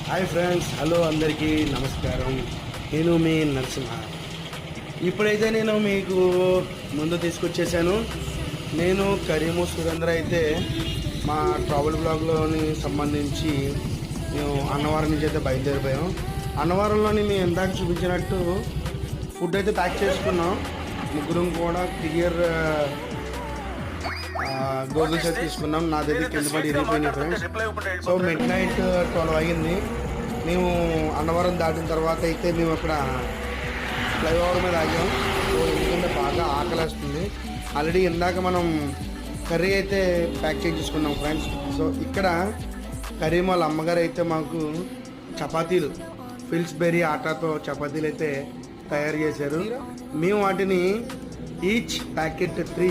Hi friends, hello అందరికీ నమస్కారం. నేను మీ నరసింహ. ఇప్పుడైతే నేను మీకు ముందు తీసుకొచ్చేసాను. నేను కరీము సురేంద్ర అయితే మా ట్రావెల్ బ్లాగ్లోని సంబంధించి మేము అన్నవరం నుంచి అయితే బయలుదేరిపోయాం. అన్నవరంలోని మేము ఇందాక చూపించినట్టు ఫుడ్ అయితే ప్యాక్ చేసుకున్నాం. ముగ్గురం కూడా క్లియర్ గోగుల్స్ అయితే తీసుకున్నాం. నా దగ్గర కింద పడి ఇరిగిపోయినాయి ఫ్రెండ్స్. సో మిడ్ నైట్ 12 అయ్యింది. మేము అన్నవరం దాటిన తర్వాత అయితే మేము అక్కడ ఫ్లైఓవర్ మీద ఆగాం. సో ఎందుకంటే బాగా ఆకలేస్తుంది. ఆల్రెడీ ఇందాక మనం కర్రీ అయితే ప్యాక్ చేసుకున్నాం ఫ్రెండ్స్. సో ఇక్కడ కర్రీ వాళ్ళ అమ్మగారు అయితే మాకు చపాతీలు, పిల్స్బెర్రీ ఆటాతో చపాతీలు అయితే తయారు చేశారు. మేము వాటిని ఈచ్ ప్యాకెట్ 3